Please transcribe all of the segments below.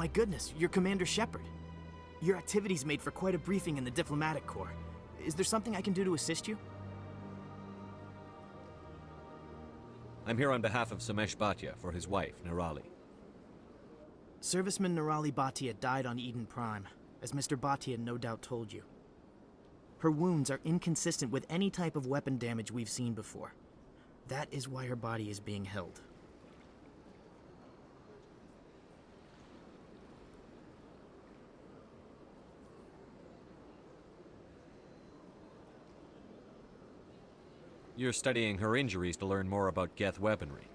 My goodness, you're Commander Shepard. Your activities made for quite a briefing in the Diplomatic Corps. Is there something I can do to assist you? I'm here on behalf of Samesh Bhatia for his wife, Nirali. Serviceman Nirali Bhatia died on Eden Prime, as Mr. Bhatia no doubt told you. Her wounds are inconsistent with any type of weapon damage we've seen before. That is why her body is being held. You're studying her injuries to learn more about Geth weaponry.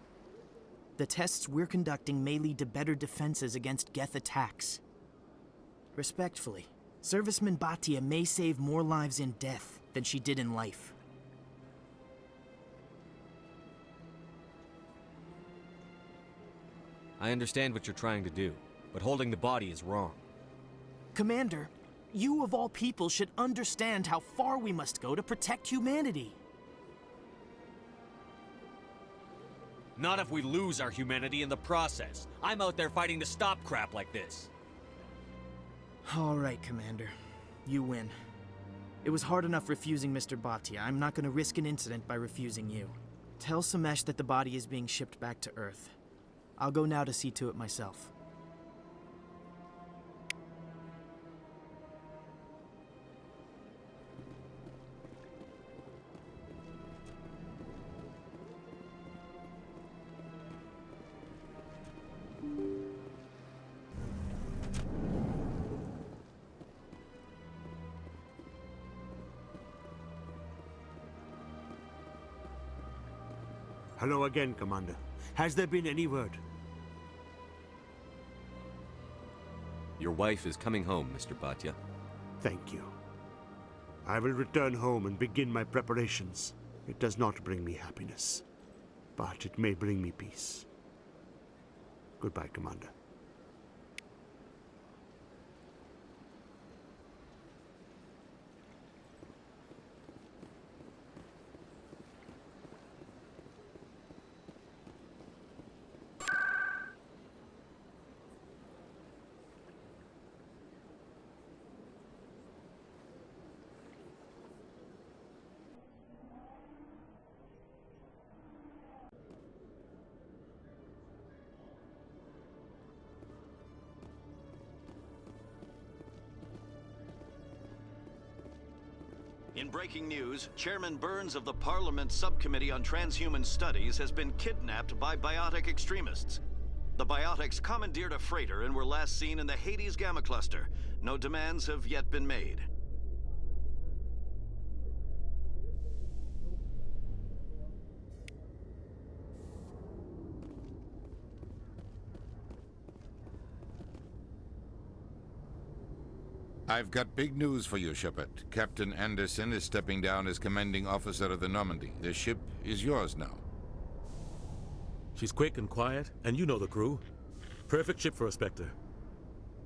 The tests we're conducting may lead to better defenses against Geth attacks. Respectfully, Serviceman Bhatia may save more lives in death than she did in life. I understand what you're trying to do, but holding the body is wrong. Commander, you of all people should understand how far we must go to protect humanity. Not if we lose our humanity in the process. I'm out there fighting to stop crap like this. All right, Commander. You win. It was hard enough refusing Mr. Bhatia. I'm not going to risk an incident by refusing you. Tell Samesh that the body is being shipped back to Earth. I'll go now to see to it myself. Hello again, Commander. Has there been any word? Your wife is coming home, Mr. Bhatia. Thank you. I will return home and begin my preparations. It does not bring me happiness, but it may bring me peace. Goodbye, Commander. In breaking news, Chairman Burns of the Parliament Subcommittee on Transhuman Studies has been kidnapped by biotic extremists. The biotics commandeered a freighter and were last seen in the Hades Gamma Cluster. No demands have yet been made. I've got big news for you, Shepard. Captain Anderson is stepping down as commanding officer of the Normandy. The ship is yours now. She's quick and quiet, and you know the crew. Perfect ship for a Spectre.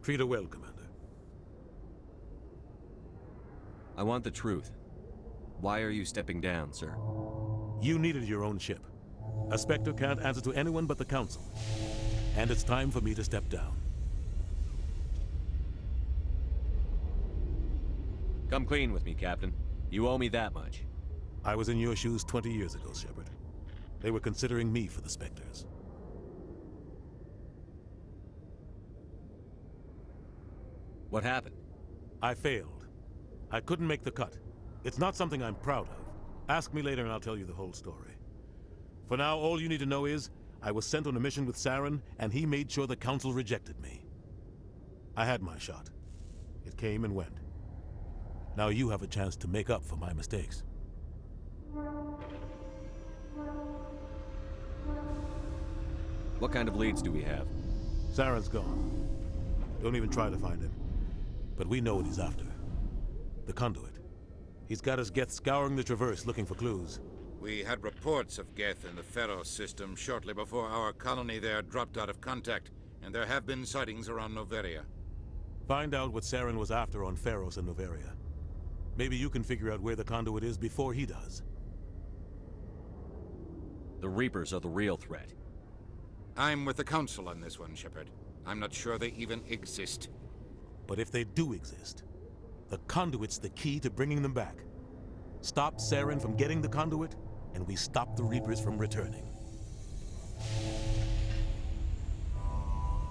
Treat her well, Commander. I want the truth. Why are you stepping down, sir? You needed your own ship. A Spectre can't answer to anyone but the Council. And it's time for me to step down. Come clean with me, Captain. You owe me that much. I was in your shoes 20 years ago, Shepard. They were considering me for the Spectres. What happened? I failed. I couldn't make the cut. It's not something I'm proud of. Ask me later and I'll tell you the whole story. For now, all you need to know is, I was sent on a mission with Saren, and he made sure the Council rejected me. I had my shot. It came and went. Now you have a chance to make up for my mistakes. What kind of leads do we have? Saren's gone. Don't even try to find him. But we know what he's after. The conduit. He's got his Geth scouring the Traverse looking for clues. We had reports of Geth in the Pharos system shortly before our colony there dropped out of contact, and there have been sightings around Noveria. Find out what Saren was after on Pharos and Noveria. Maybe you can figure out where the conduit is before he does. The Reapers are the real threat. I'm with the Council on this one, Shepard. I'm not sure they even exist. But if they do exist, the conduit's the key to bringing them back. Stop Saren from getting the conduit, and we stop the Reapers from returning.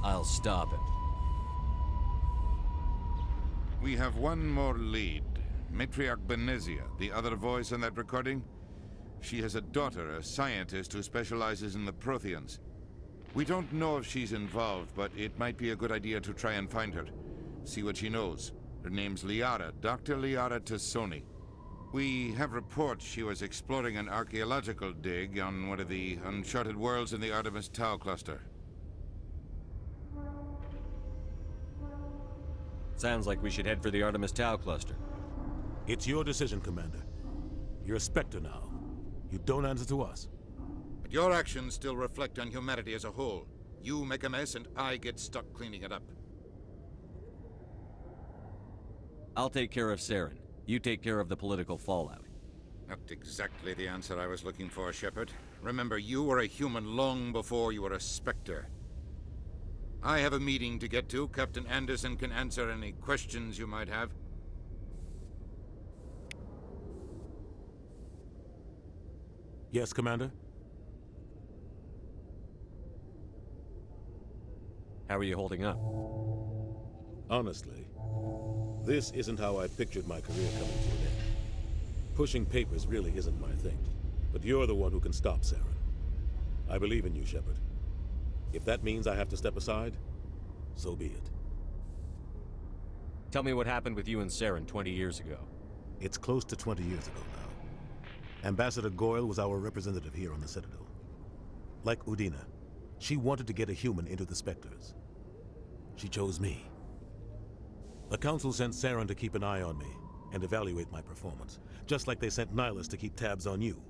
I'll stop it. We have one more lead. Matriarch Benezia, the other voice in that recording. She has a daughter, a scientist who specializes in the Protheans. We don't know if she's involved, but it might be a good idea to try and find her. See what she knows. Her name's Liara, Dr. Liara Tassoni. We have reports she was exploring an archaeological dig on one of the uncharted worlds in the Artemis Tau cluster. Sounds like we should head for the Artemis Tau cluster. It's your decision, Commander. You're a Spectre now. You don't answer to us. But your actions still reflect on humanity as a whole. You make a mess and I get stuck cleaning it up. I'll take care of Saren. You take care of the political fallout. Not exactly the answer I was looking for, Shepard. Remember, you were a human long before you were a Spectre. I have a meeting to get to. Captain Anderson can answer any questions you might have. Yes, Commander? How are you holding up? Honestly, this isn't how I pictured my career coming to an end. Pushing papers really isn't my thing, but you're the one who can stop Saren. I believe in you, Shepard. If that means I have to step aside, so be it. Tell me what happened with you and Saren 20 years ago. It's close to 20 years ago now. Ambassador Goyle was our representative here on the Citadel. Like Udina, she wanted to get a human into the Spectres. She chose me. The Council sent Saren to keep an eye on me and evaluate my performance, just like they sent Nihilus to keep tabs on you.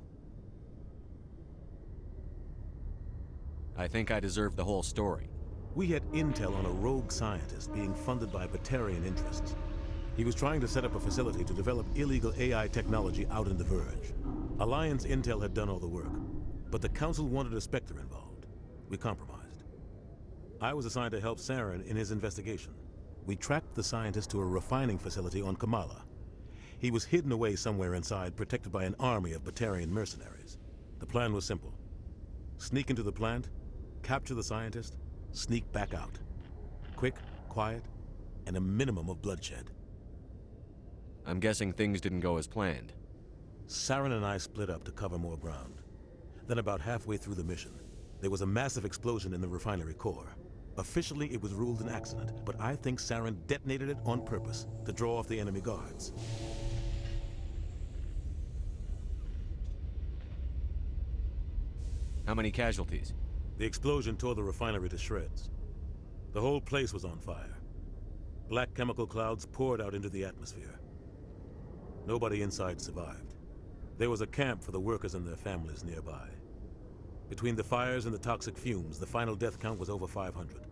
I think I deserve the whole story. We had intel on a rogue scientist being funded by Batarian interests. He was trying to set up a facility to develop illegal AI technology out in the Verge. Alliance intel had done all the work, but the Council wanted a Spectre involved. We compromised. I was assigned to help Saren in his investigation. We tracked the scientist to a refining facility on Kamala. He was hidden away somewhere inside, protected by an army of Batarian mercenaries. The plan was simple. Sneak into the plant, capture the scientist, sneak back out. Quick, quiet, and a minimum of bloodshed. I'm guessing things didn't go as planned. Saren and I split up to cover more ground. Then about halfway through the mission, there was a massive explosion in the refinery core. Officially, it was ruled an accident, but I think Saren detonated it on purpose to draw off the enemy guards. How many casualties? The explosion tore the refinery to shreds. The whole place was on fire. Black chemical clouds poured out into the atmosphere. Nobody inside survived. There was a camp for the workers and their families nearby. Between the fires and the toxic fumes, the final death count was over 500.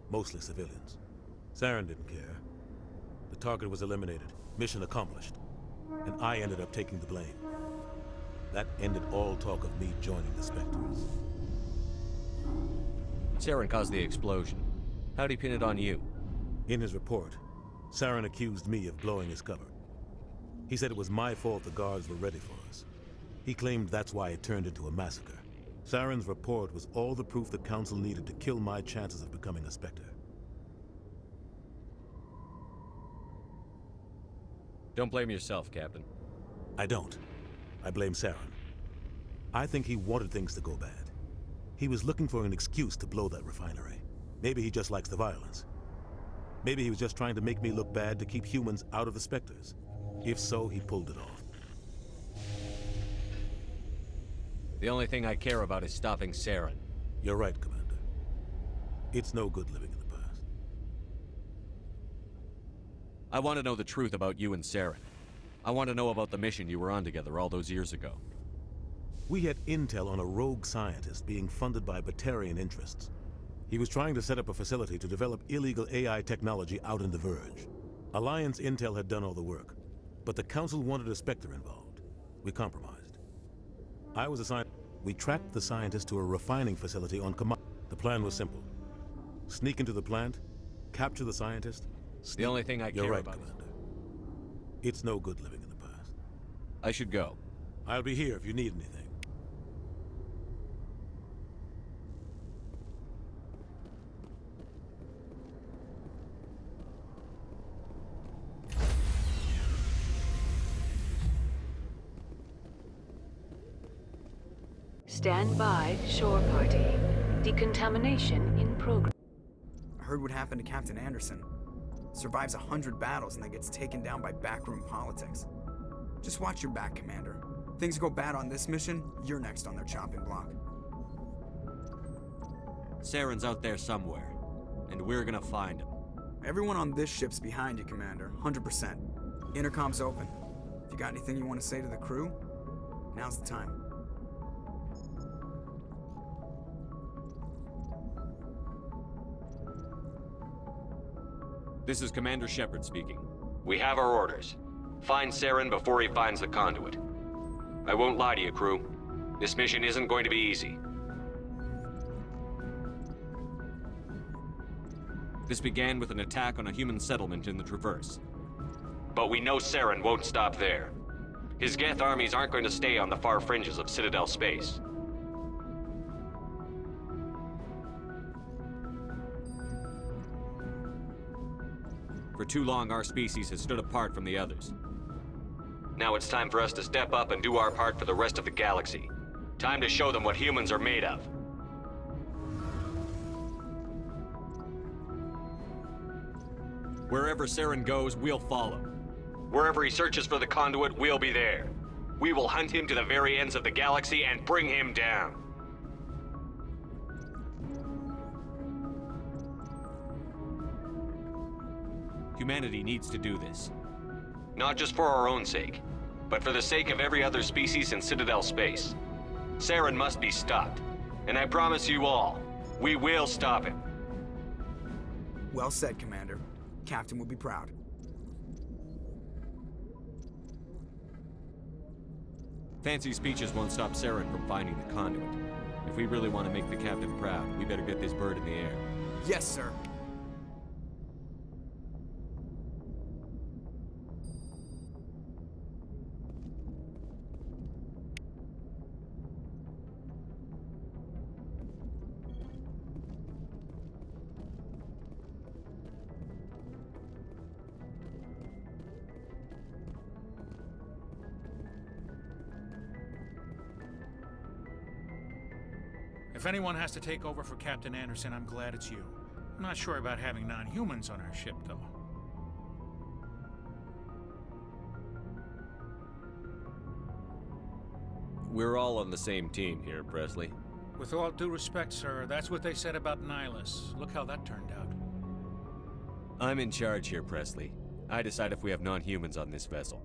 Mostly civilians. Saren didn't care. The target was eliminated, mission accomplished. And I ended up taking the blame. That ended all talk of me joining the Spectres. Saren caused the explosion. How'd he pin it on you? In his report, Saren accused me of blowing his cover. He said it was my fault the guards were ready for us. He claimed that's why it turned into a massacre. Saren's report was all the proof the Council needed to kill my chances of becoming a Spectre. Don't blame yourself, Captain. I don't. I blame Saren. I think he wanted things to go bad. He was looking for an excuse to blow that refinery. Maybe he just likes the violence. Maybe he was just trying to make me look bad to keep humans out of the Spectres. If so, he pulled it off. The only thing I care about is stopping Saren. You're right, Commander. It's no good living in the past. I want to know the truth about you and Saren. I want to know about the mission you were on together all those years ago. We had intel on a rogue scientist being funded by Batarian interests. He was trying to set up a facility to develop illegal AI technology out in the Verge. Alliance intel had done all the work, but the Council wanted a Spectre involved. We compromised. I was assigned. We tracked the scientist to a refining facility on Kamala. The plan was simple. Sneak into the plant, capture the scientist. The only thing I You're care right, about is... Commander. It's no good living in the past. I should go. I'll be here if you need anything. Stand by, shore party. Decontamination in progress. I heard what happened to Captain Anderson. Survives 100 battles and then gets taken down by backroom politics. Just watch your back, Commander. Things go bad on this mission, you're next on their chopping block. Saren's out there somewhere, and we're gonna find him. Everyone on this ship's behind you, Commander. 100%. Intercom's open. If you got anything you want to say to the crew, now's the time. This is Commander Shepard speaking. We have our orders. Find Saren before he finds the conduit. I won't lie to you, crew. This mission isn't going to be easy. This began with an attack on a human settlement in the Traverse. But we know Saren won't stop there. His Geth armies aren't going to stay on the far fringes of Citadel space. For too long, our species has stood apart from the others. Now it's time for us to step up and do our part for the rest of the galaxy. Time to show them what humans are made of. Wherever Saren goes, we'll follow. Wherever he searches for the conduit, we'll be there. We will hunt him to the very ends of the galaxy and bring him down. Humanity needs to do this. Not just for our own sake, but for the sake of every other species in Citadel space. Saren must be stopped. And I promise you all, we will stop him. Well said, Commander. Captain will be proud. Fancy speeches won't stop Saren from finding the conduit. If we really want to make the captain proud, we better get this bird in the air. Yes, sir. If anyone has to take over for Captain Anderson, I'm glad it's you. I'm not sure about having non-humans on our ship, though. We're all on the same team here, Presley. With all due respect, sir, that's what they said about Nihilus. Look how that turned out. I'm in charge here, Presley. I decide if we have non-humans on this vessel.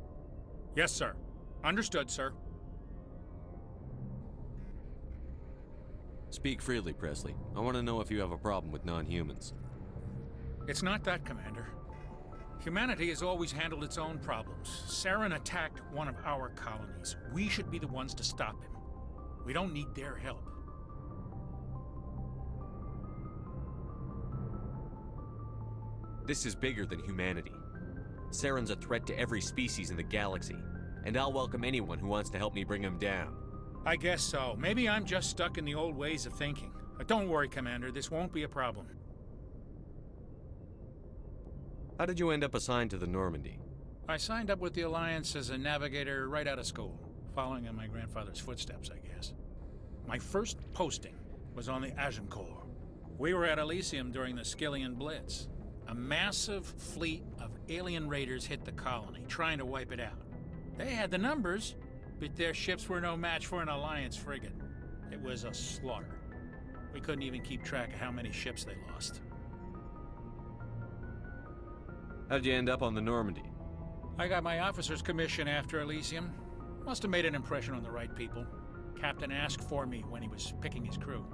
Yes, sir. Understood, sir. Speak freely, Presley. I want to know if you have a problem with non-humans. It's not that, Commander. Humanity has always handled its own problems. Saren attacked one of our colonies. We should be the ones to stop him. We don't need their help. This is bigger than humanity. Saren's a threat to every species in the galaxy, and I'll welcome anyone who wants to help me bring him down. I guess so. Maybe I'm just stuck in the old ways of thinking. But don't worry, Commander. This won't be a problem. How did you end up assigned to the Normandy? I signed up with the Alliance as a navigator right out of school, following in my grandfather's footsteps, I guess. My first posting was on the Agincourt. We were at Elysium during the Skillian Blitz. A massive fleet of alien raiders hit the colony, trying to wipe it out. They had the numbers, but their ships were no match for an Alliance frigate. It was a slaughter. We couldn't even keep track of how many ships they lost. How'd you end up on the Normandy? I got my officer's commission after Elysium. Must have made an impression on the right people. Captain asked for me when he was picking his crew.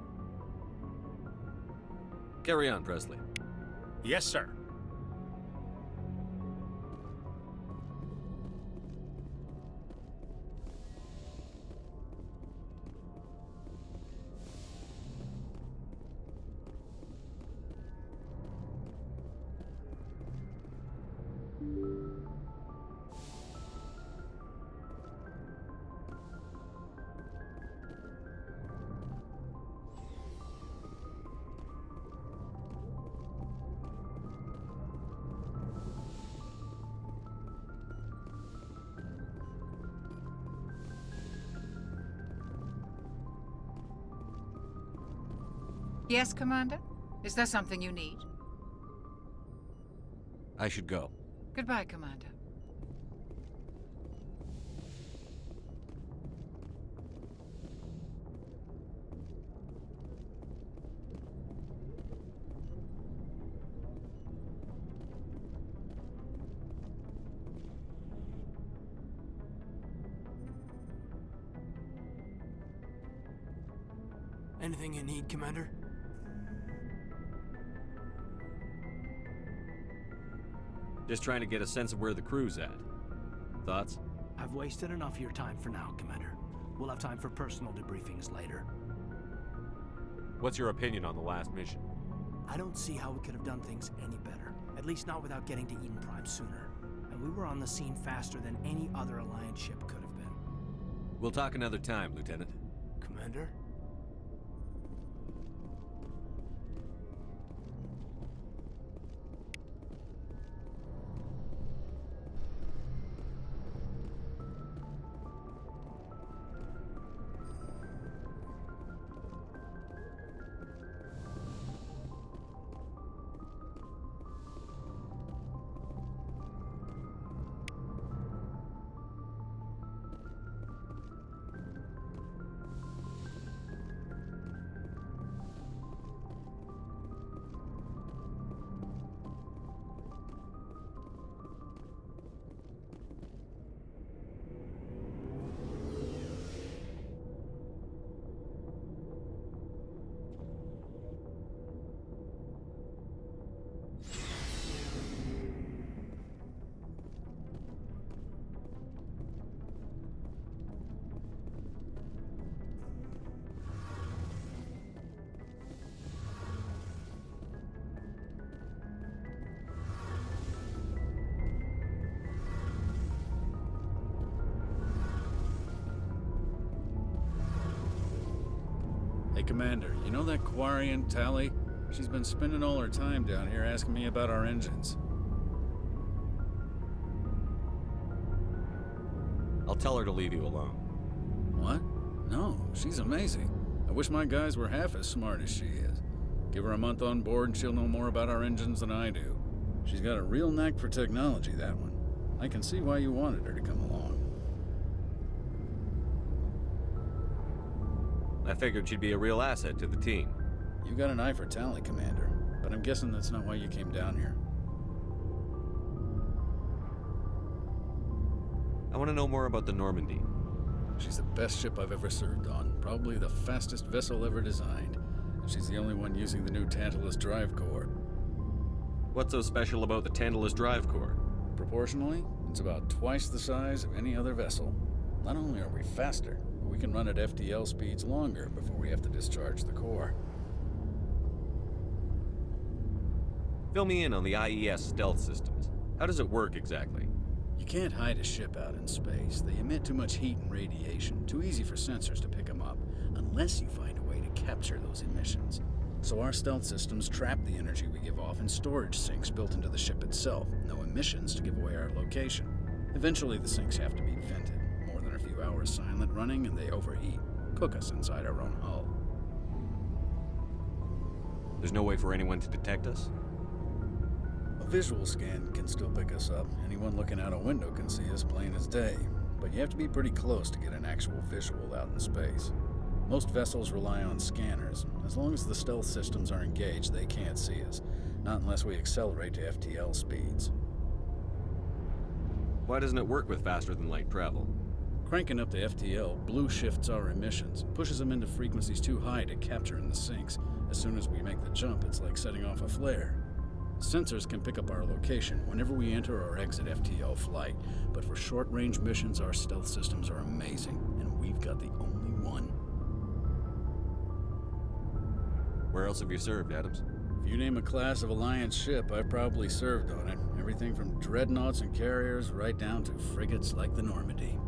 Carry on, Presley. Yes, sir. Yes, Commander? Is there something you need? I should go. Goodbye, Commander. Anything you need, Commander? Just trying to get a sense of where the crew's at. Thoughts? I've wasted enough of your time for now, Commander. We'll have time for personal debriefings later. What's your opinion on the last mission? I don't see how we could have done things any better. At least not without getting to Eden Prime sooner. And we were on the scene faster than any other Alliance ship could have been. We'll talk another time, Lieutenant. Commander? Hey, Commander, you know that Quarian, Tally? She's been spending all her time down here asking me about our engines. I'll tell her to leave you alone. What? No, she's amazing. I wish my guys were half as smart as she is. Give her a month on board and she'll know more about our engines than I do. She's got a real knack for technology, that one. I can see why you wanted her to come along. I figured she'd be a real asset to the team. You got an eye for Tally, Commander, but I'm guessing that's not why you came down here. I want to know more about the Normandy. She's the best ship I've ever served on, probably the fastest vessel ever designed. And she's the only one using the new Tantalus drive core. What's so special about the Tantalus drive core? Proportionally, it's about twice the size of any other vessel. Not only are we faster, but we can run at FTL speeds longer before we have to discharge the core. Fill me in on the IES stealth systems. How does it work exactly? You can't hide a ship out in space. They emit too much heat and radiation, too easy for sensors to pick them up, unless you find a way to capture those emissions. So our stealth systems trap the energy we give off in storage sinks built into the ship itself. No emissions to give away our location. Eventually the sinks have to be vented. More than a few hours silent running and they overheat. Cook us inside our own hull. There's no way for anyone to detect us? A visual scan can still pick us up. Anyone looking out a window can see us plain as day. But you have to be pretty close to get an actual visual out in space. Most vessels rely on scanners. As long as the stealth systems are engaged, they can't see us. Not unless we accelerate to FTL speeds. Why doesn't it work with faster-than-light travel? Cranking up to FTL blue shifts our emissions, pushes them into frequencies too high to capture in the sinks. As soon as we make the jump, it's like setting off a flare. Sensors can pick up our location whenever we enter or exit FTL flight, but for short-range missions, our stealth systems are amazing, and we've got the only one. Where else have you served, Adams? If you name a class of Alliance ship, I've probably served on it. Everything from dreadnoughts and carriers right down to frigates like the Normandy.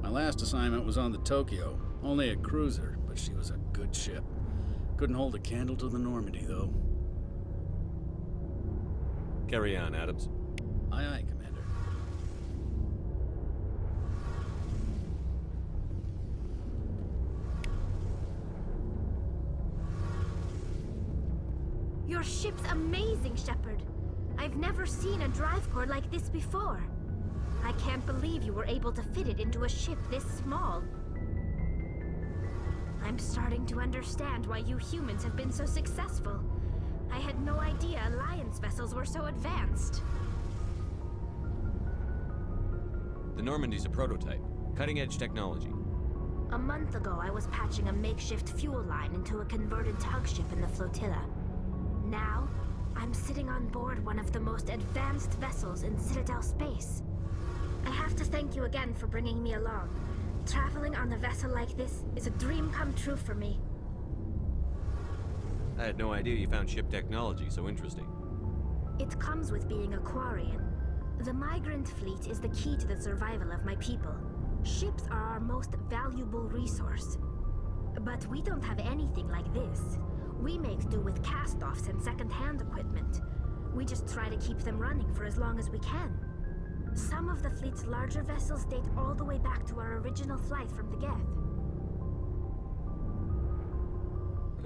My last assignment was on the Tokyo, only a cruiser, but she was a good ship. Couldn't hold a candle to the Normandy, though. Carry on, Adams. Aye, aye, Commander. Your ship's amazing, Shepard. I've never seen a drive core like this before. I can't believe you were able to fit it into a ship this small. I'm starting to understand why you humans have been so successful. I had no idea Alliance vessels were so advanced. The Normandy's a prototype. Cutting-edge technology. A month ago, I was patching a makeshift fuel line into a converted tug ship in the flotilla. Now, I'm sitting on board one of the most advanced vessels in Citadel space. I have to thank you again for bringing me along. Traveling on a vessel like this is a dream come true for me. I had no idea you found ship technology so interesting. It comes with being a Quarian. The migrant fleet is the key to the survival of my people. Ships are our most valuable resource. But we don't have anything like this. We make do with cast-offs and second-hand equipment. We just try to keep them running for as long as we can. Some of the fleet's larger vessels date all the way back to our original flight from the Geth.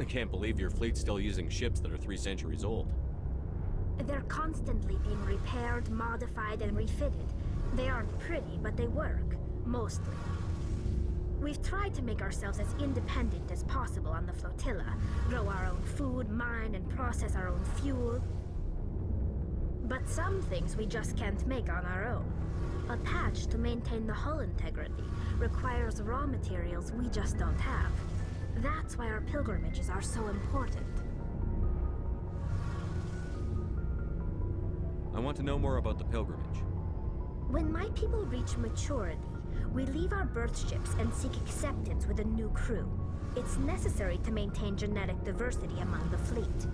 I can't believe your fleet's still using ships that are 3 centuries old. They're constantly being repaired, modified, and refitted. They aren't pretty, but they work. Mostly. We've tried to make ourselves as independent as possible on the flotilla, grow our own food, mine, and process our own fuel. But some things we just can't make on our own. A patch to maintain the hull integrity requires raw materials we just don't have. That's why our pilgrimages are so important. I want to know more about the pilgrimage. When my people reach maturity, we leave our birth ships and seek acceptance with a new crew. It's necessary to maintain genetic diversity among the fleet.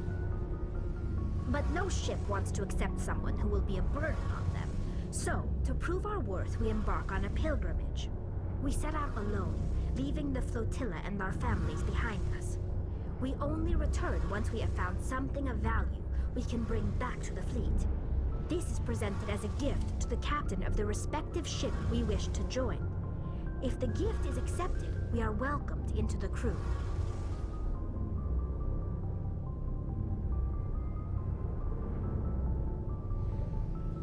But no ship wants to accept someone who will be a burden on them. So, to prove our worth, we embark on a pilgrimage. We set out alone, leaving the flotilla and our families behind us. We only return once we have found something of value we can bring back to the fleet. This is presented as a gift to the captain of the respective ship we wish to join. If the gift is accepted, we are welcomed into the crew.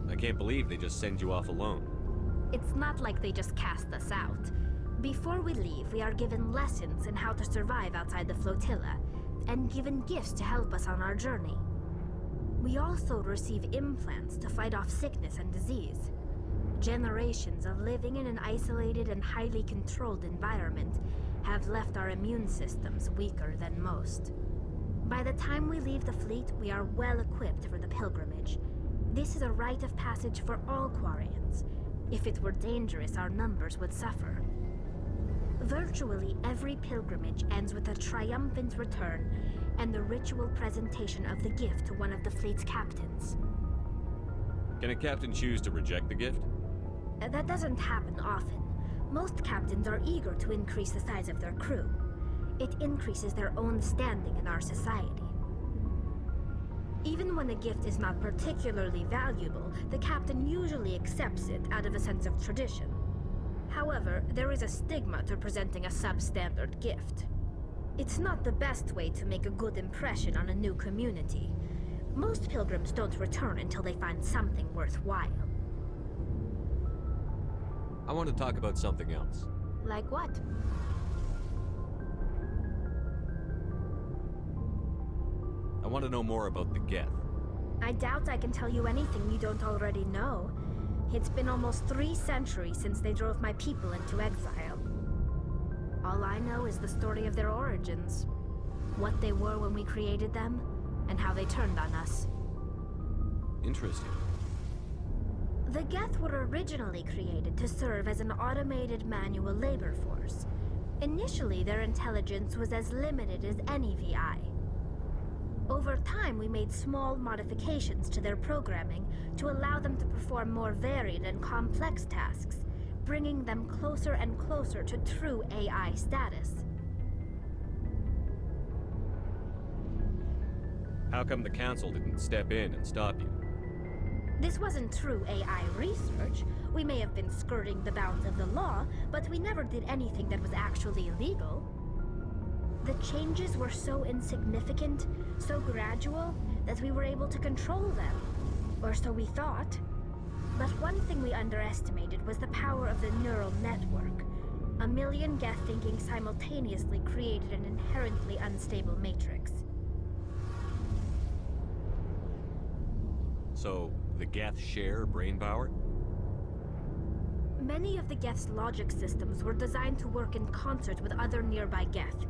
I can't believe they just send you off alone. It's not like they just cast us out. Before we leave, we are given lessons in how to survive outside the flotilla, and given gifts to help us on our journey. We also receive implants to fight off sickness and disease. Generations of living in an isolated and highly controlled environment have left our immune systems weaker than most. By the time we leave the fleet, we are well equipped for the pilgrimage. This is a rite of passage for all Quarians. If it were dangerous, our numbers would suffer. Virtually every pilgrimage ends with a triumphant return and the ritual presentation of the gift to one of the fleet's captains. Can a captain choose to reject the gift? That doesn't happen often. Most captains are eager to increase the size of their crew. It increases their own standing in our society. Even when a gift is not particularly valuable, the captain usually accepts it out of a sense of tradition. However, there is a stigma to presenting a substandard gift. It's not the best way to make a good impression on a new community. Most pilgrims don't return until they find something worthwhile. I want to talk about something else. Like what? I want to know more about the Geth. I doubt I can tell you anything you don't already know. It's been almost 3 centuries since they drove my people into exile. All I know is the story of their origins. What they were when we created them, and how they turned on us. Interesting. The Geth were originally created to serve as an automated manual labor force. Initially, their intelligence was as limited as any VI. Over time, we made small modifications to their programming to allow them to perform more varied and complex tasks, bringing them closer and closer to true AI status. How come the Council didn't step in and stop you? This wasn't true AI research. We may have been skirting the bounds of the law, but we never did anything that was actually illegal. The changes were so insignificant, so gradual, that we were able to control them. Or so we thought. But one thing we underestimated was the power of the neural network. A million Geth thinking simultaneously created an inherently unstable matrix. So, the Geth share brain power? Many of the Geth's logic systems were designed to work in concert with other nearby Geth.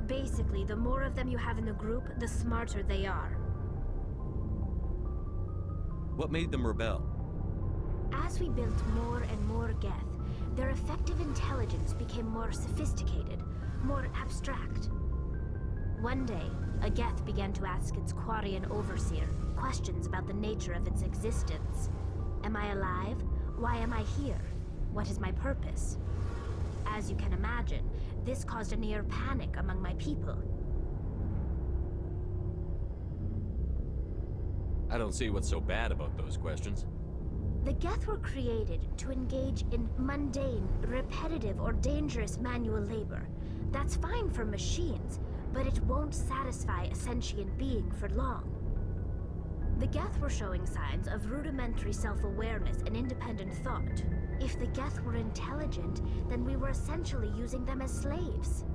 Basically, the more of them you have in a group, the smarter they are. What made them rebel? As we built more and more Geth, their effective intelligence became more sophisticated, more abstract. One day, a Geth began to ask its Quarian overseer questions about the nature of its existence. Am I alive? Why am I here? What is my purpose? As you can imagine, this caused a near panic among my people. I don't see what's so bad about those questions. The Geth were created to engage in mundane, repetitive, or dangerous manual labor. That's fine for machines, but it won't satisfy a sentient being for long. The Geth were showing signs of rudimentary self-awareness and independent thought. If the Geth were intelligent, then we were essentially using them as slaves.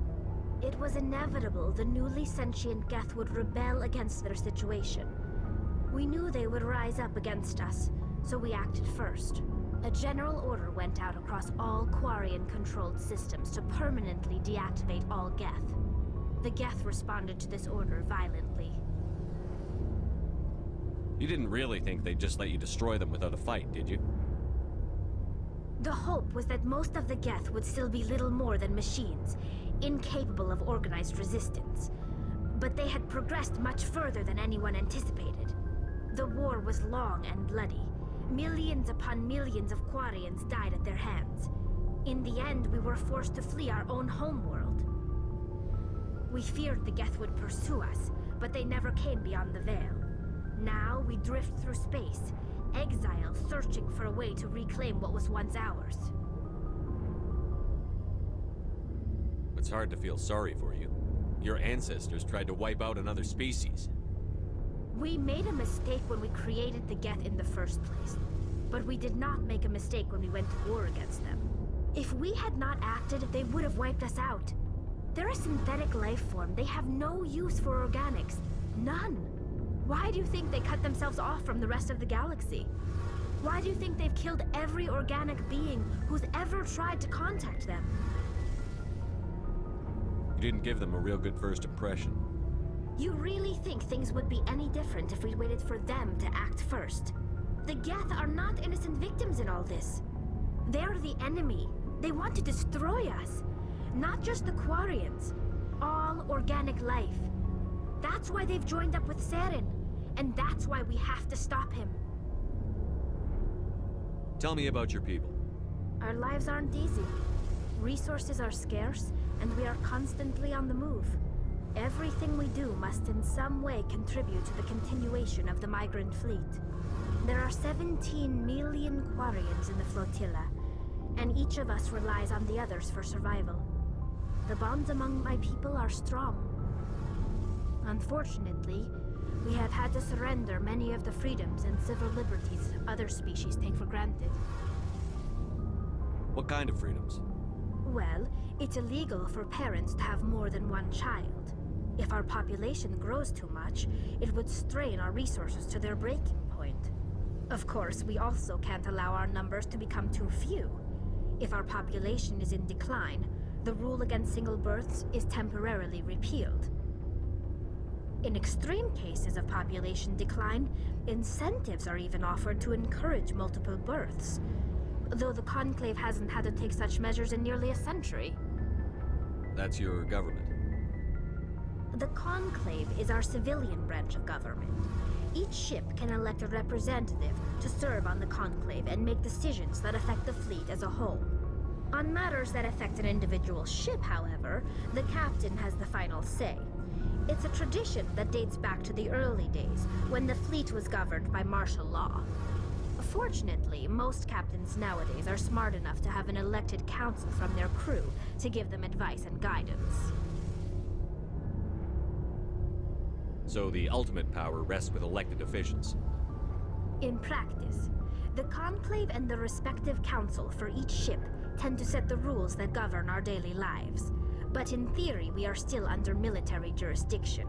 It was inevitable the newly sentient Geth would rebel against their situation. We knew they would rise up against us, so we acted first. A general order went out across all Quarian-controlled systems to permanently deactivate all Geth. The Geth responded to this order violently. You didn't really think they'd just let you destroy them without a fight, did you? The hope was that most of the Geth would still be little more than machines, incapable of organized resistance. But they had progressed much further than anyone anticipated. The war was long and bloody. Millions upon millions of Quarians died at their hands. In the end, we were forced to flee our own homeworld. We feared the Geth would pursue us, but they never came beyond the Veil. Now we drift through space, exile, searching for a way to reclaim what was once ours. It's hard to feel sorry for you. Your ancestors tried to wipe out another species. We made a mistake when we created the Geth in the first place, but we did not make a mistake when we went to war against them. If we had not acted, they would have wiped us out. They're a synthetic life form. They have no use for organics. None. Why do you think they cut themselves off from the rest of the galaxy? Why do you think they've killed every organic being who's ever tried to contact them? You didn't give them a real good first impression. You really think things would be any different if we waited for them to act first? The Geth are not innocent victims in all this. They're the enemy. They want to destroy us. Not just the Quarians. All organic life. That's why they've joined up with Saren. And that's why we have to stop him. Tell me about your people. Our lives aren't easy. Resources are scarce, and we are constantly on the move. Everything we do must in some way contribute to the continuation of the migrant fleet. There are 17 million Quarians in the flotilla, and each of us relies on the others for survival. The bonds among my people are strong. Unfortunately, we have had to surrender many of the freedoms and civil liberties other species take for granted. What kind of freedoms? Well, it's illegal for parents to have more than one child. If our population grows too much, it would strain our resources to their breaking point. Of course, we also can't allow our numbers to become too few. If our population is in decline, the rule against single births is temporarily repealed. In extreme cases of population decline, incentives are even offered to encourage multiple births, though the Conclave hasn't had to take such measures in nearly a century. That's your government. The Conclave is our civilian branch of government. Each ship can elect a representative to serve on the Conclave and make decisions that affect the fleet as a whole. On matters that affect an individual ship, however, the captain has the final say. It's a tradition that dates back to the early days, when the fleet was governed by martial law. Fortunately, most captains nowadays are smart enough to have an elected council from their crew to give them advice and guidance. So the ultimate power rests with elected officials. In practice, the Conclave and the respective council for each ship tend to set the rules that govern our daily lives. But in theory, we are still under military jurisdiction.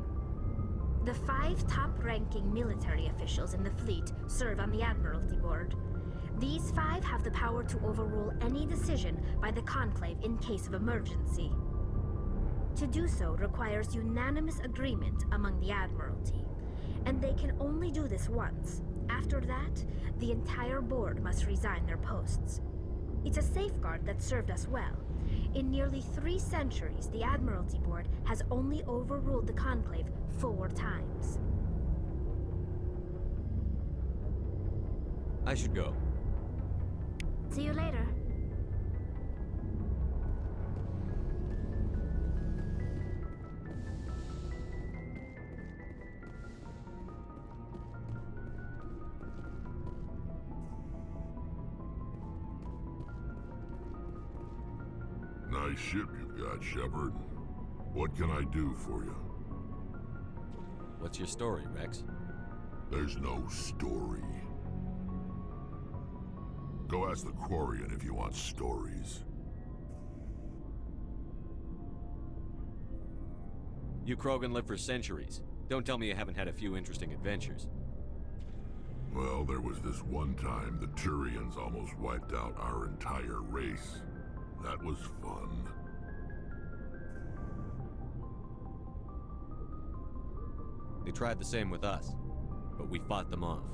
The 5 top-ranking military officials in the fleet serve on the Admiralty Board. These 5 have the power to overrule any decision by the Conclave in case of emergency. To do so requires unanimous agreement among the Admiralty, and they can only do this once. After that, the entire board must resign their posts. It's a safeguard that served us well. In nearly 3 centuries, the Admiralty Board has only overruled the Conclave 4 times. I should go. See you later. Nice ship you've got, Shepard. What can I do for you? What's your story, Rex? There's no story. Go ask the Quarian if you want stories. You Krogan live for centuries. Don't tell me you haven't had a few interesting adventures. Well, there was this one time the Turians almost wiped out our entire race. That was fun. They tried the same with us, but we fought them off.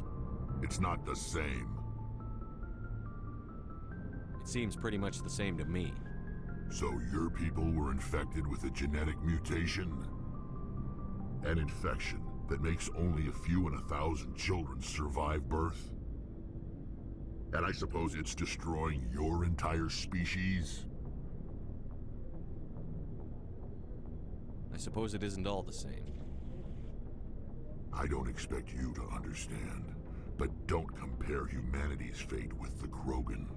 It's not the same. It seems pretty much the same to me. So your people were infected with a genetic mutation? An infection that makes only a few in 1,000 children survive birth? And I suppose it's destroying your entire species? I suppose it isn't all the same. I don't expect you to understand, but don't compare humanity's fate with the Krogan.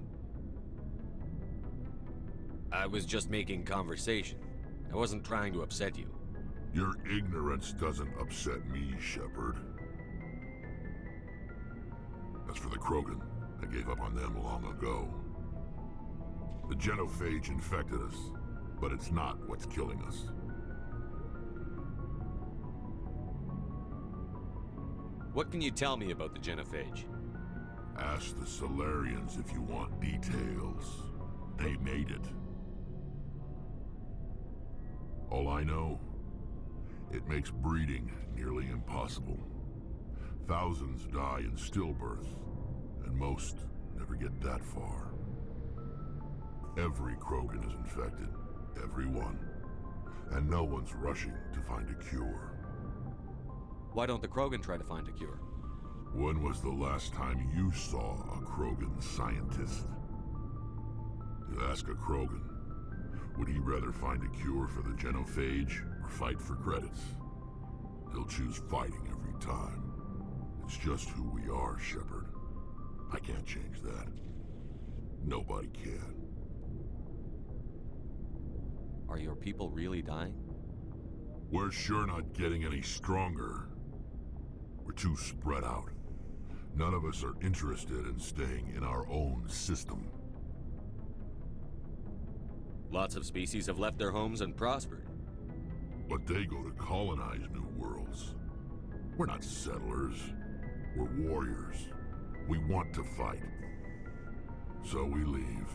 I was just making conversation. I wasn't trying to upset you. Your ignorance doesn't upset me, Shepard. As for the Krogan, I gave up on them long ago. The genophage infected us, but it's not what's killing us. What can you tell me about the genophage? Ask the Solarians if you want details. They made it. All I know, it makes breeding nearly impossible. Thousands die in stillbirth, and most never get that far. Every Krogan is infected, every one. And no one's rushing to find a cure. Why don't the Krogan try to find a cure? When was the last time you saw a Krogan scientist? You ask a Krogan, would he rather find a cure for the genophage or fight for credits? He'll choose fighting every time. It's just who we are, Shepard. I can't change that. Nobody can. Are your people really dying? We're sure not getting any stronger. We're too spread out. None of us are interested in staying in our own system. Lots of species have left their homes and prospered. But they go to colonize new worlds. We're not settlers. We're warriors. We want to fight. So we leave.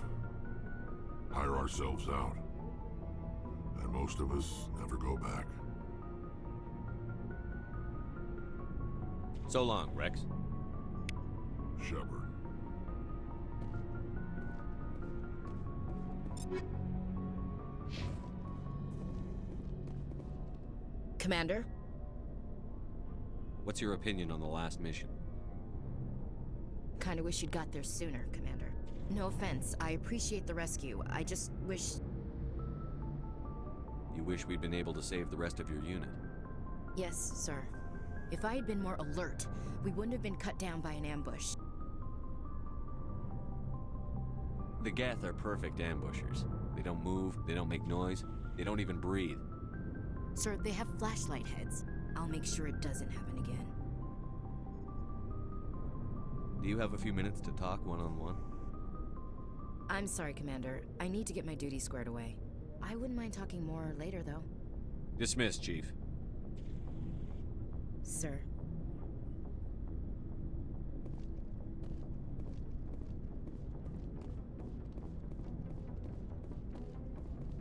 Hire ourselves out. And most of us never go back. So long, Rex. Shepard. Commander? What's your opinion on the last mission? Kinda wish you'd got there sooner, Commander. No offense, I appreciate the rescue. I just wish... You wish we'd been able to save the rest of your unit? Yes, sir. If I had been more alert, we wouldn't have been cut down by an ambush. The Geth are perfect ambushers. They don't move, they don't make noise, they don't even breathe. Sir, they have flashlight heads. I'll make sure it doesn't happen again. Do you have a few minutes to talk one-on-one? I'm sorry, Commander. I need to get my duties squared away. I wouldn't mind talking more later, though. Dismissed, Chief. Sir.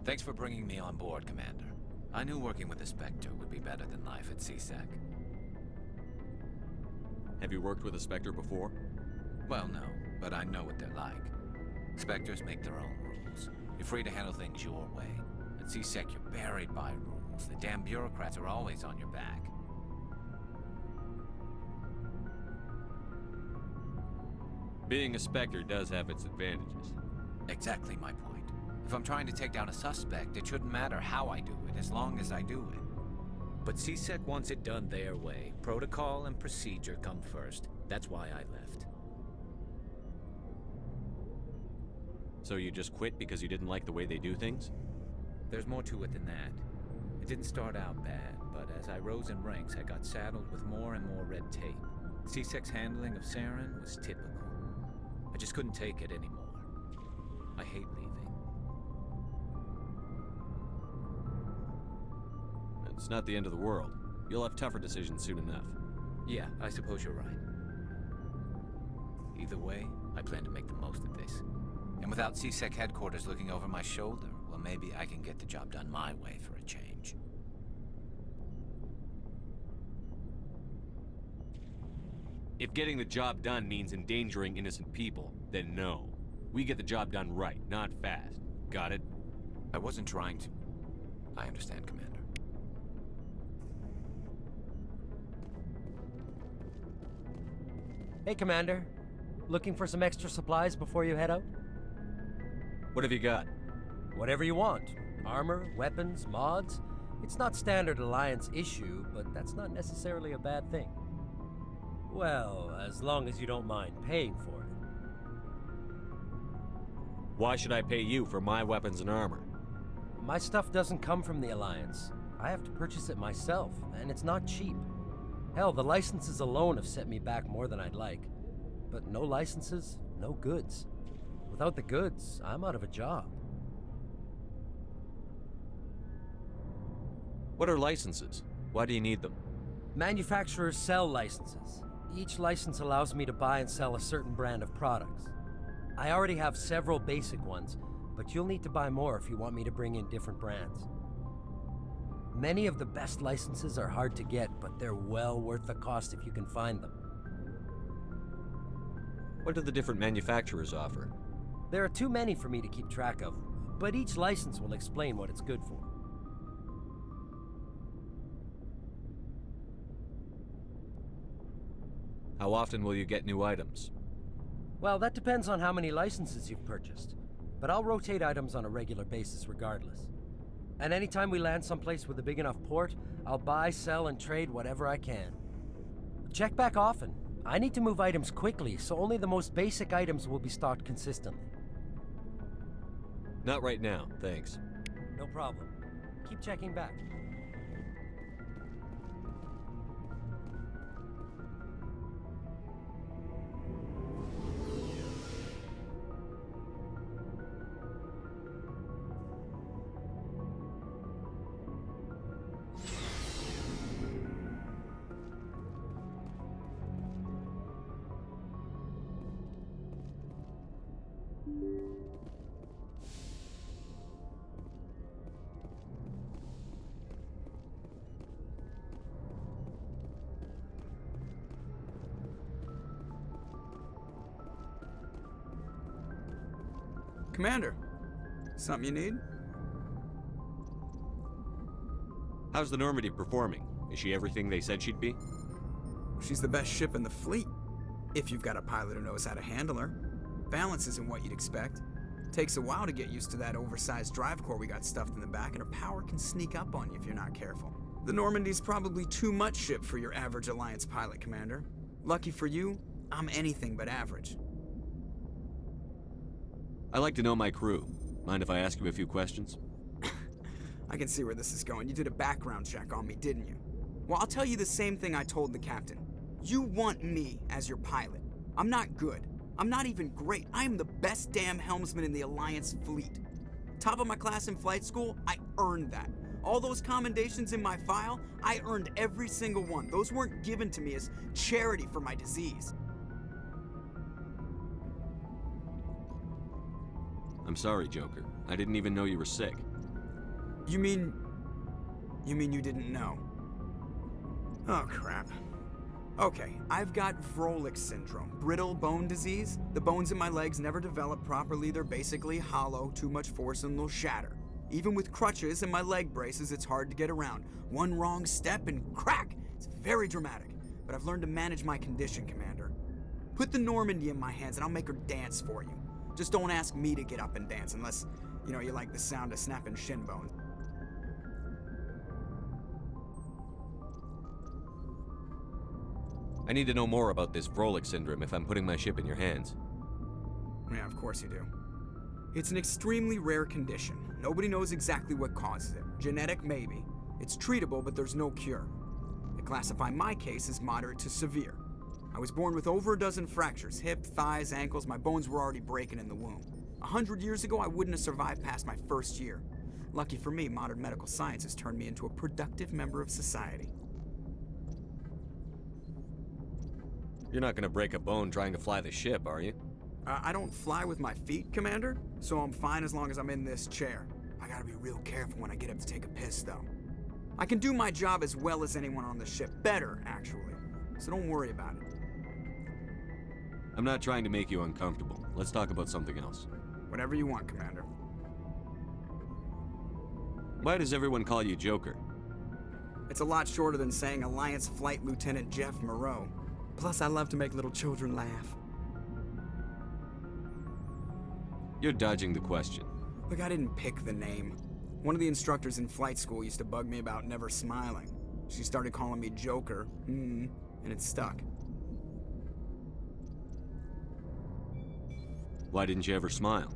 Thanks for bringing me on board, Commander. I knew working with the Spectre would be better than life at CSEC. Have you worked with a Spectre before? Well, no, but I know what they're like. Spectres make their own rules. You're free to handle things your way. At CSEC, you're buried by rules. The damn bureaucrats are always on your back. Being a Spectre does have its advantages. Exactly my point. If I'm trying to take down a suspect, it shouldn't matter how I do it, as long as I do it. But CSEC wants it done their way. Protocol and procedure come first. That's why I left. So you just quit because you didn't like the way they do things? There's more to it than that. It didn't start out bad, but as I rose in ranks, I got saddled with more and more red tape. CSEC's handling of Saren was typical. I just couldn't take it anymore. I hate leaving. It's not the end of the world. You'll have tougher decisions soon enough. Yeah, I suppose you're right. Either way, I plan to make the most of this. And without CSEC headquarters looking over my shoulder, well, maybe I can get the job done my way for a change. If getting the job done means endangering innocent people, then no. We get the job done right, not fast. Got it? I wasn't trying to. I understand, Commander. Hey, Commander. Looking for some extra supplies before you head out? What have you got? Whatever you want. Armor, weapons, mods. It's not standard Alliance issue, but that's not necessarily a bad thing. Well, as long as you don't mind paying for it. Why should I pay you for my weapons and armor? My stuff doesn't come from the Alliance. I have to purchase it myself, and it's not cheap. Hell, the licenses alone have set me back more than I'd like. But no licenses, no goods. Without the goods, I'm out of a job. What are licenses? Why do you need them? Manufacturers sell licenses. Each license allows me to buy and sell a certain brand of products. I already have several basic ones, but you'll need to buy more if you want me to bring in different brands. Many of the best licenses are hard to get, but they're well worth the cost if you can find them. What do the different manufacturers offer? There are too many for me to keep track of, but each license will explain what it's good for. How often will you get new items? Well, that depends on how many licenses you've purchased, but I'll rotate items on a regular basis regardless. And anytime we land someplace with a big enough port, I'll buy, sell, and trade whatever I can. Check back often. I need to move items quickly, so only the most basic items will be stocked consistently. Not right now, thanks. No problem. Keep checking back. Commander, something you need? How's the Normandy performing? Is she everything they said she'd be? She's the best ship in the fleet, if you've got a pilot who knows how to handle her. Balance isn't what you'd expect. Takes a while to get used to that oversized drive core we got stuffed in the back, and her power can sneak up on you if you're not careful. The Normandy's probably too much ship for your average Alliance pilot, Commander. Lucky for you, I'm anything but average. I like to know my crew. Mind if I ask you a few questions? I can see where this is going. You did a background check on me, didn't you? Well, I'll tell you the same thing I told the captain. You want me as your pilot. I'm not good. I'm not even great. I am the best damn helmsman in the Alliance fleet. Top of my class in flight school, I earned that. All those commendations in my file, I earned every single one. Those weren't given to me as charity for my disease. I'm sorry, Joker. I didn't even know you were sick. You mean you didn't know? Oh, crap. Okay, I've got Vrolik syndrome, brittle bone disease. The bones in my legs never develop properly. They're basically hollow, too much force and they'll shatter. Even with crutches and my leg braces, it's hard to get around. One wrong step and crack! It's very dramatic, but I've learned to manage my condition, Commander. Put the Normandy in my hands and I'll make her dance for you. Just don't ask me to get up and dance unless, you like the sound of snapping shin bones. I need to know more about this Vrolik syndrome if I'm putting my ship in your hands. Yeah, of course you do. It's an extremely rare condition. Nobody knows exactly what causes it. Genetic, maybe. It's treatable, but there's no cure. They classify my case as moderate to severe. I was born with over a dozen fractures, hip, thighs, ankles. My bones were already breaking in the womb. 100 years ago, I wouldn't have survived past my first year. Lucky for me, modern medical science has turned me into a productive member of society. You're not gonna break a bone trying to fly the ship, are you? I don't fly with my feet, Commander, so I'm fine as long as I'm in this chair. I gotta be real careful when I get up to take a piss, though. I can do my job as well as anyone on the ship. Better, actually. So don't worry about it. I'm not trying to make you uncomfortable. Let's talk about something else. Whatever you want, Commander. Why does everyone call you Joker? It's a lot shorter than saying Alliance Flight Lieutenant Jeff Moreau. Plus, I love to make little children laugh. You're dodging the question. Look, I didn't pick the name. One of the instructors in flight school used to bug me about never smiling. She started calling me Joker, and it stuck. Why didn't you ever smile?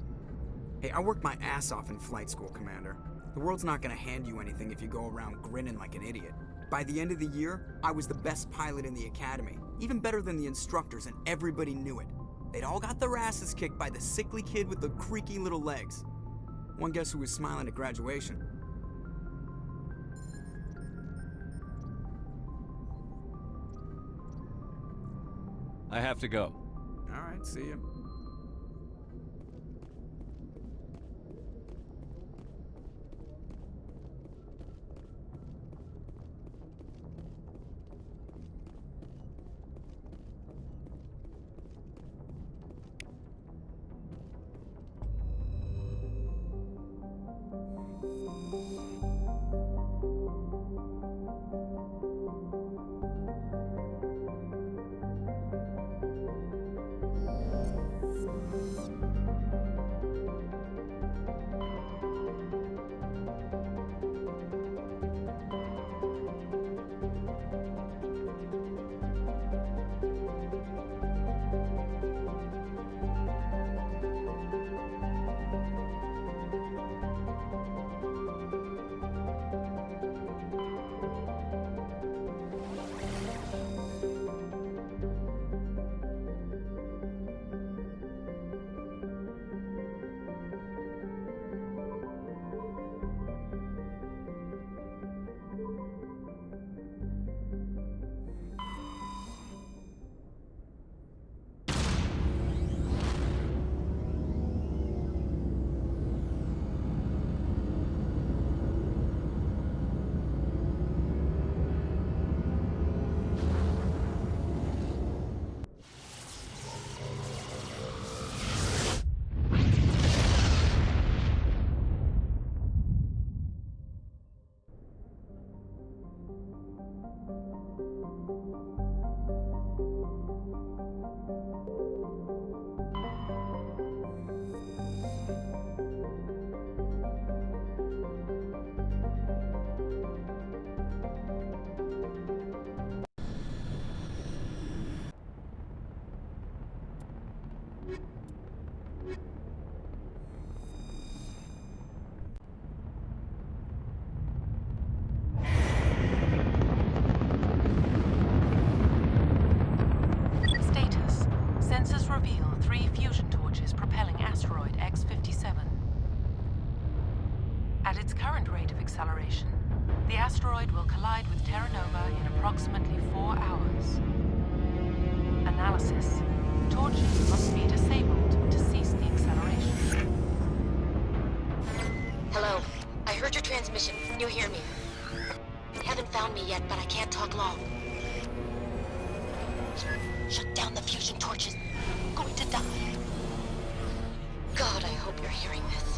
Hey, I worked my ass off in flight school, Commander. The world's not gonna hand you anything if you go around grinning like an idiot. By the end of the year, I was the best pilot in the academy, even better than the instructors, and everybody knew it. They'd all got their asses kicked by the sickly kid with the creaky little legs. One guess who was smiling at graduation? I have to go. All right, see ya. asteroid will collide with Terra Nova in approximately 4 hours. Analysis. Torches must be disabled to cease the acceleration. Hello. I heard your transmission. You hear me? You haven't found me yet, but I can't talk long. Shut down the fusion torches. I'm going to die. God, I hope you're hearing this.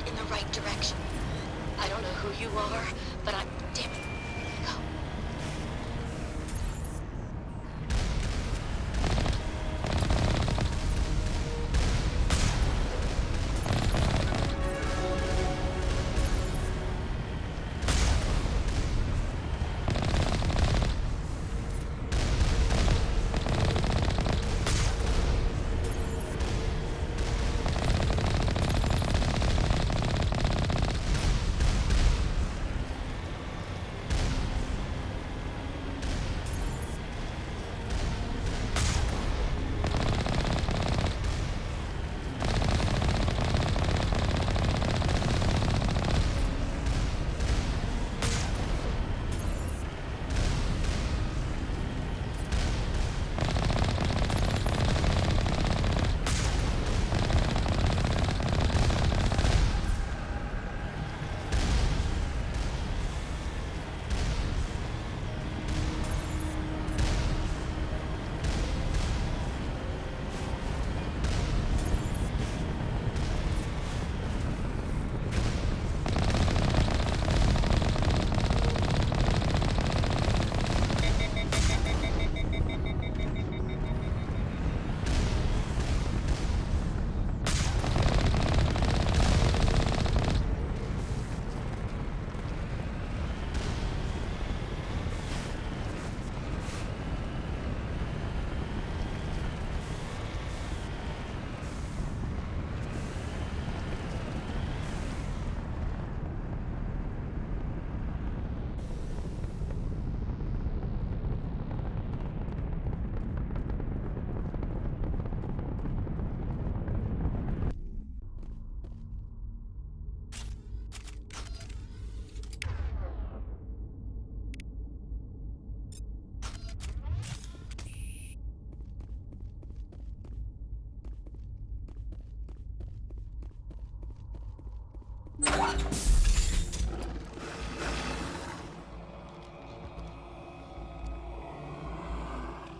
In the right direction. I don't know who you are, but I'm... Damn it. Go.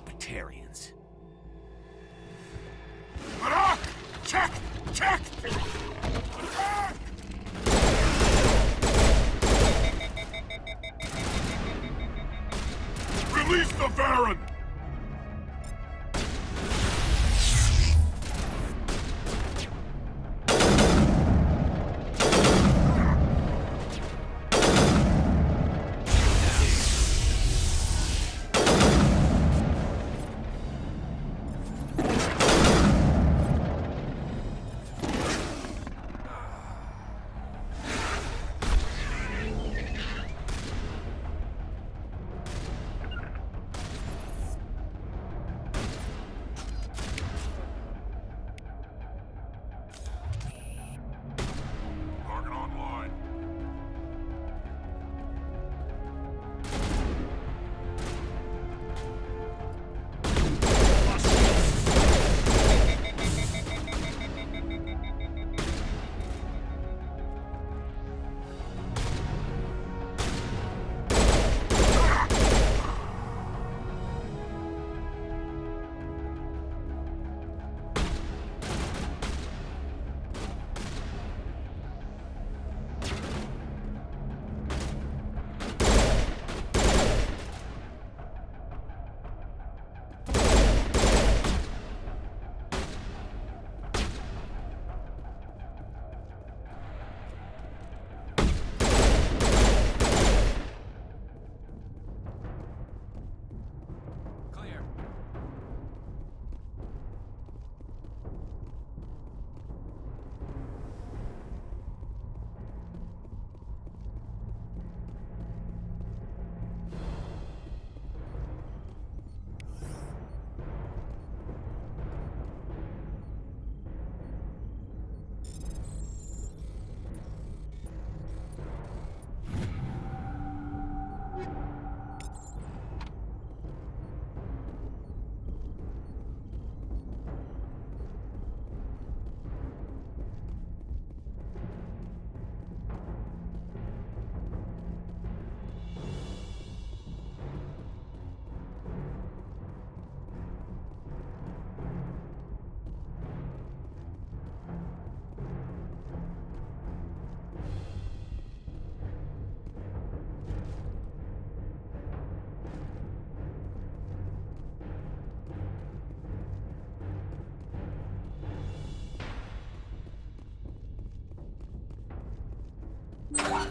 Batarians. Check! Check! Release the Baron!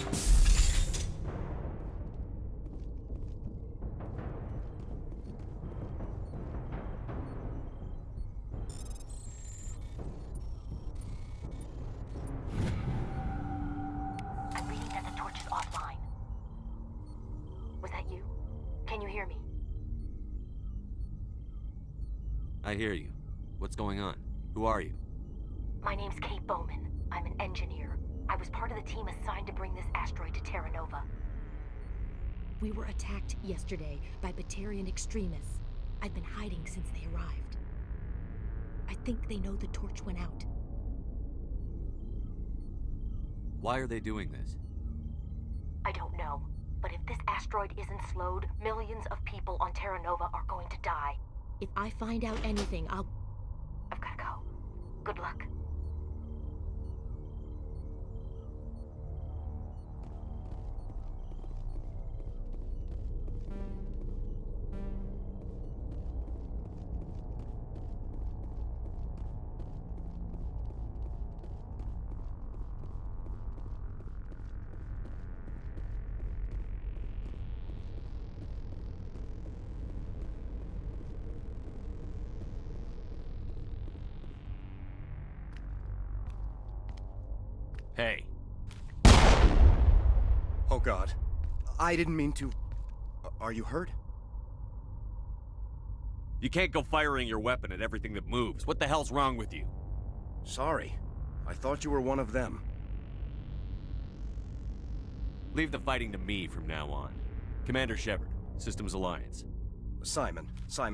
I'm reading that the torch is offline. Was that you? Can you hear me? I hear you. What's going on? Who are you? My name's Kate Bowman. I'm an engineer. I was part of the team assigned to bring this asteroid to Terra Nova. We were attacked yesterday by Batarian extremists. I've been hiding since they arrived. I think they know the torch went out. Why are they doing this? I don't know. But if this asteroid isn't slowed, millions of people on Terra Nova are going to die. If I find out anything, I've gotta go. Good luck. Hey. Oh God. I didn't mean to... Are you hurt? You can't go firing your weapon at everything that moves. What the hell's wrong with you? Sorry. I thought you were one of them. Leave the fighting to me from now on. Commander Shepard, Systems Alliance. Simon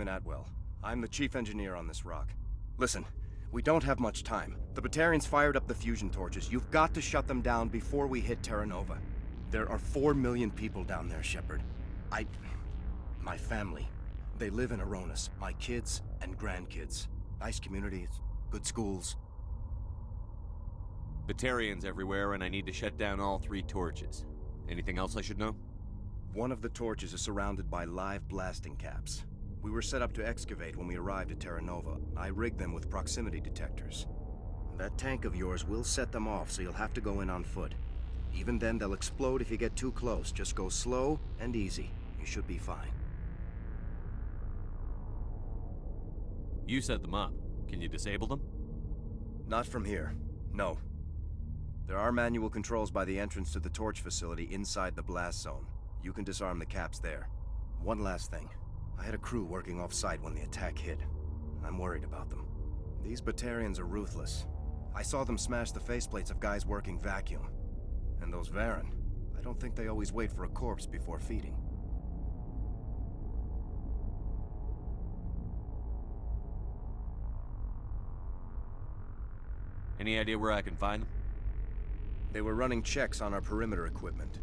Atwell. I'm the chief engineer on this rock. Listen, we don't have much time. The Batarians fired up the fusion torches. You've got to shut them down before we hit Terra Nova. There are 4 million people down there, Shepard. My family. They live in Aronis. My kids and grandkids. Nice communities, good schools. Batarians everywhere, and I need to shut down all 3 torches. Anything else I should know? One of the torches is surrounded by live blasting caps. We were set up to excavate when we arrived at Terra Nova. I rigged them with proximity detectors. That tank of yours will set them off, so you'll have to go in on foot. Even then, they'll explode if you get too close. Just go slow and easy. You should be fine. You set them up. Can you disable them? Not from here. No. There are manual controls by the entrance to the torch facility inside the blast zone. You can disarm the caps there. One last thing. I had a crew working off-site when the attack hit. I'm worried about them. These Batarians are ruthless. I saw them smash the faceplates of guys working vacuum. And those Varen, I don't think they always wait for a corpse before feeding. Any idea where I can find them? They were running checks on our perimeter equipment.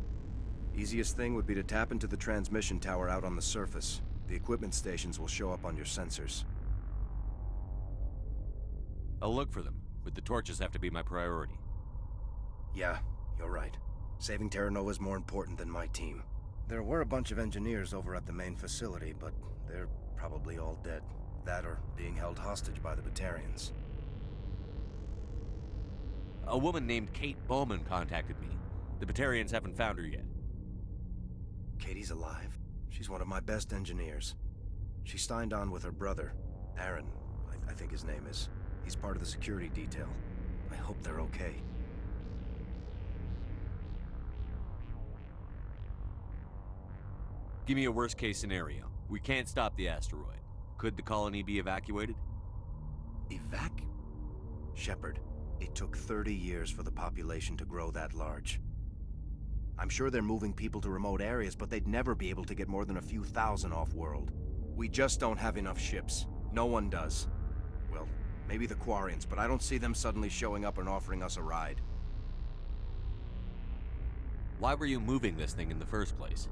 Easiest thing would be to tap into the transmission tower out on the surface. The equipment stations will show up on your sensors. I'll look for them, but the torches have to be my priority. Yeah, you're right. Saving Terra Nova is more important than my team. There were a bunch of engineers over at the main facility, but they're probably all dead. That or being held hostage by the Batarians. A woman named Kate Bowman contacted me. The Batarians haven't found her yet. Katie's alive. She's one of my best engineers. She signed on with her brother, Aaron, I think his name is. He's part of the security detail. I hope they're okay. Give me a worst-case scenario. We can't stop the asteroid. Could the colony be evacuated? Shepard, it took 30 years for the population to grow that large. I'm sure they're moving people to remote areas, but they'd never be able to get more than a few thousand off-world. We just don't have enough ships. No one does. Well, maybe the Quarians, but I don't see them suddenly showing up and offering us a ride. Why were you moving this thing in the first place?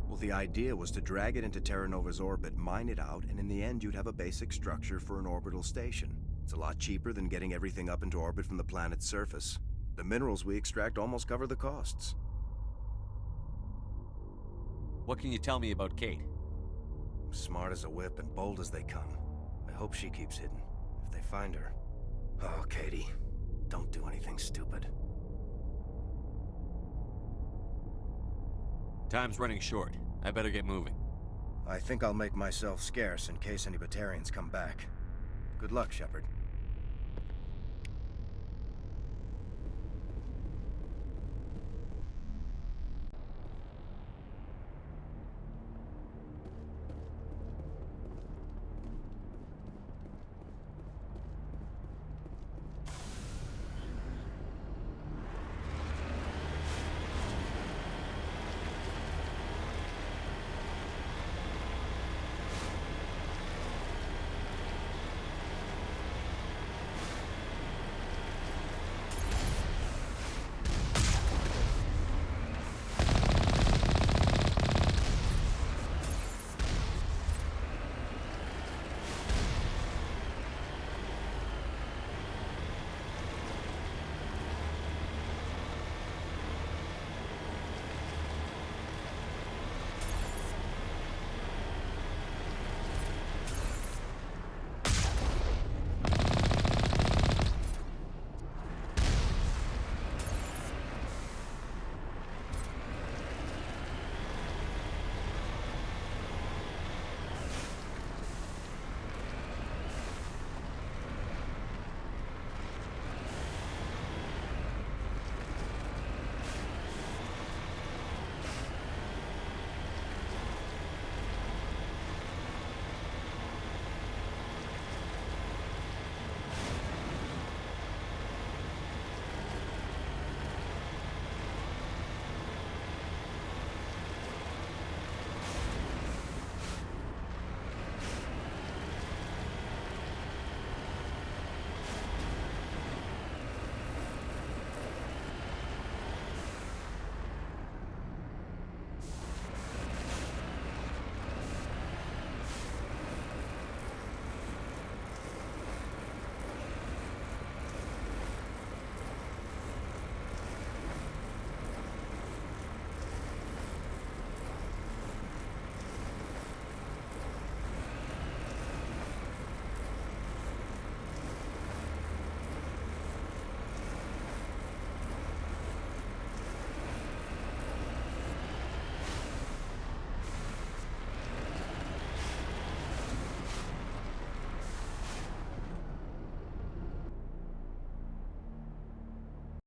Well, the idea was to drag it into Terra Nova's orbit, mine it out, and in the end you'd have a basic structure for an orbital station. It's a lot cheaper than getting everything up into orbit from the planet's surface. The minerals we extract almost cover the costs. What can you tell me about Kate? Smart as a whip and bold as they come. I hope she keeps hidden. If they find her... Oh, Katie. Don't do anything stupid. Time's running short. I better get moving. I think I'll make myself scarce in case any Batarians come back. Good luck, Shepard.